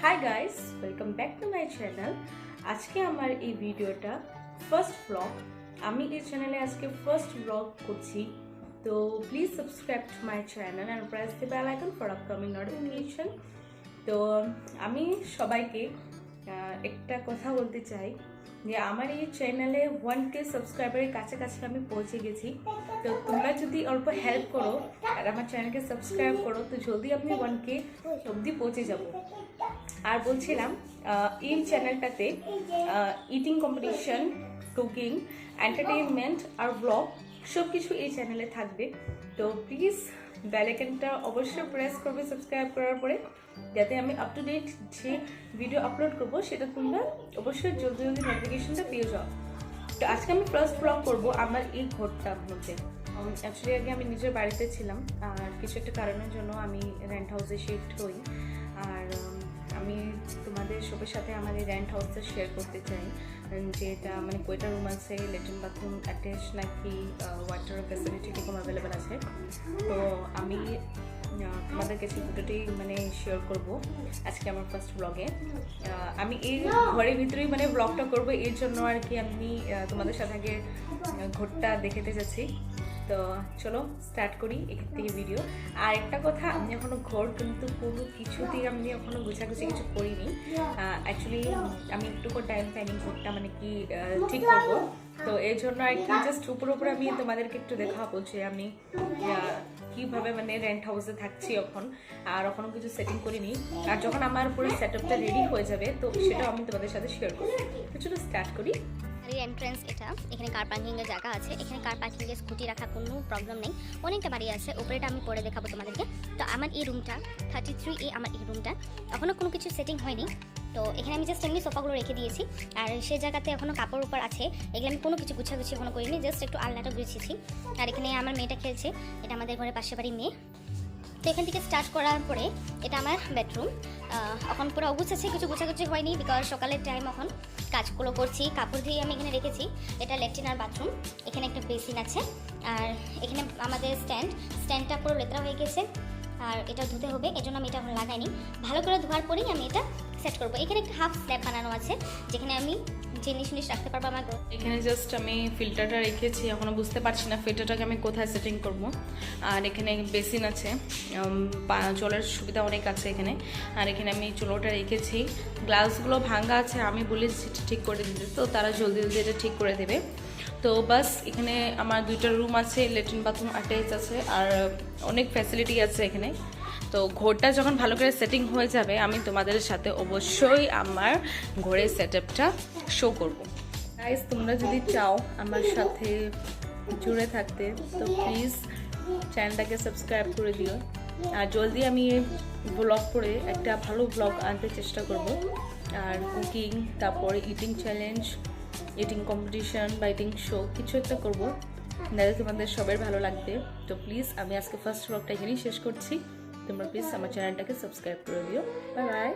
Hi guys, welcome back to my channel. আজকে আমার এই ভিডিওটা ফার্স্ট ব্লগ। আমি এই চ্যানেলে আজকে ফার্স্ট ব্লগ করছি, তো please subscribe to my channel and press the bell icon for upcoming notification. তো আমি সবাইকে একটা কথা বলতে চাই যে আমার এই চ্যানেলে 1K সাবস্ক্রাইবারের কাছাকাছি আমি পৌঁছে গেছি। তো তোমরা যদি অল্প হেল্প করো আর আমার চ্যানেলকে সাবস্ক্রাইব করো, তো জলদি আমি 1K অবধি পৌঁছে যাব। আর বলছিলাম এই চ্যানেলটাতে ইটিং কম্পিটিশন, কুকিং, এন্টারটেইনমেন্ট আর ব্লগ সব কিছু এই চ্যানেলে থাকবে। তো প্লিজ বেল আইকনটা অবশ্যই প্রেস করবে সাবস্ক্রাইব করার পরে, যাতে আমি আপ টু ডেট যে ভিডিও আপলোড করবো সেটা তোমরা অবশ্যই জলদি জলদি নোটিফিকেশনটা পেয়ে যাও। তো আজকে আমি ফার্স্ট ব্লগ করবো আমার এই ঘরটার মধ্যে। অ্যাকচুয়ালি আগে আমি নিজের বাড়িতে ছিলাম, আর কিছু একটা কারণের জন্য আমি রেন্ট হাউসে শিফট হই। আর আমি তোমাদের সবার সাথে আমার এই রেন্ট হাউসটা শেয়ার করতে চাই যে এটা মানে কয়টা রুম আছে, লেট্রিন বাথরুম অ্যাটাচ নাকি ওয়াটার ফ্যাসিলিটি কীরকম অ্যাভেলেবেল আছে। তো আমি তোমাদের কাছে দুটোটি মানে শেয়ার করব আজকে আমার ফার্স্ট ব্লগে। আমি এই ঘরের ভিতরেই মানে ব্লগটা করবো, এর জন্য আর কি আমি তোমাদের সাথে আগে ঘরটা দেখাতে যাচ্ছি। তো চলো স্টার্ট করি এখান থেকে ভিডিও। আর একটা কথা, আমি এখনো ঘর কিন্তু কোনো কিছুতেই আমি এখনো গুছাগুছি কিছু করিনি। অ্যাকচুয়ালি আমি একটু টাইম পাইনি ঘরটা মানে কি ঠিক করবো। তো এর জন্য আর কি জাস্ট উপরে আমি তোমাদেরকে একটু দেখাবো যে আমি কীভাবে মানে রেন্ট হাউসে থাকছি এখন, আর এখনো কিছু সেটিং করিনি। আর যখন আমার পুরো সেট আপটা রেডি হয়ে যাবে তো সেটাও আমি তোমাদের সাথে শেয়ার করবো। তো চলো স্টার্ট করি। এন্ট্রান্স এটা, এখানে কার পার্কিং এর জায়গা আছে। এখানে কার পার্কিং এর স্কুটি রাখা কোনো প্রবলেম নেই, অনেকটা বাড়ি আছে। উপরেটা আমি পরে দেখাবো তোমাদেরকে। তো আমার এই রুমটা 33A, আমার এই রুমটা এখনো কোনো কিছু সেটিং হয়নি। তো এখানে আমি জাস্ট এমনি সোফাগুলো রেখে দিয়েছি, আর সেই জায়গাতে এখনো কাপড় উপর আছে, এগুলো আমি কোনো কিছু গুছাগুছি এখনো করিনি, জাস্ট একটু আলনাটা গুছিয়েছি। আর এখানে আমার মেয়েটা খেলছে, এটা আমাদের ঘরে পাশে বাড়ির মেয়ে। তো এখান থেকে স্টার্ট করার পরে এটা আমার বেডরুম। এখন পুরো অগুছ আছে, কিছু গুছাগুছি হয়নি বিকজ সকালের টাইম, এখন কাজগুলো করছি। কাপড় দিয়ে আমি এখানে রেখেছি। এটা ল্যাট্রিন আর বাথরুম। এখানে একটা বেসিন আছে, আর এখানে আমাদের স্ট্যান্ডটা পুরো লেতরা হয়ে গেছে, আর এটা ধুতে হবে, এজন্য আমি এটা এখন লাগাইনি। ভালো করে ধোয়ার পরেই আমি এটা সেট করবো। এখানে একটা হাফ স্ল্যাব বানানো আছে, যেখানে আমি জিনিস রাখতে পারবো আমার। এখানে জাস্ট আমি ফিল্টারটা রেখেছি, এখনো বুঝতে পারছি না ফিল্টারটাকে আমি কোথায় সেটিং করব। আর এখানে বেসিন আছে, জলের সুবিধা অনেক আছে এখানে। আর এখানে আমি চুলোটা রেখেছি। গ্লাসগুলো ভাঙা আছে, আমি বলেছি ঠিক করে দিতে, তো তারা জলদি এটা ঠিক করে দেবে। তো বাস এখানে আমার দুইটা রুম আছে, ল্যাট্রিন বাথরুম অ্যাটাচ আছে, আর অনেক ফ্যাসিলিটি আছে এখানে। তো ঘরটা যখন ভালো করে সেটিং হয়ে যাবে আমি তোমাদের সাথে অবশ্যই আমার ঘরের সেট আপটা শো করবো। গাইস, তোমরা যদি চাও আমার সাথে জুড়ে থাকতে তো প্লিজ চ্যানেলটাকে সাবস্ক্রাইব করে দিও। আর জলদি আমি ব্লগ করে একটা ভালো ব্লগ আনতে চেষ্টা করব। আর কুকিং, তারপরে ইটিং চ্যালেঞ্জ, ইটিং কম্পিটিশন বা ইটিং শো কিছু একটা করবো, নাহলে তোমাদের সবার ভালো লাগবে। তো প্লিজ আমি আজকে ফার্স্ট ব্লগটা এখানেই শেষ করছি। তোমরা প্লিজ আমার চ্যানেলটাকে সাবস্ক্রাইব করে দিও। Bye bye.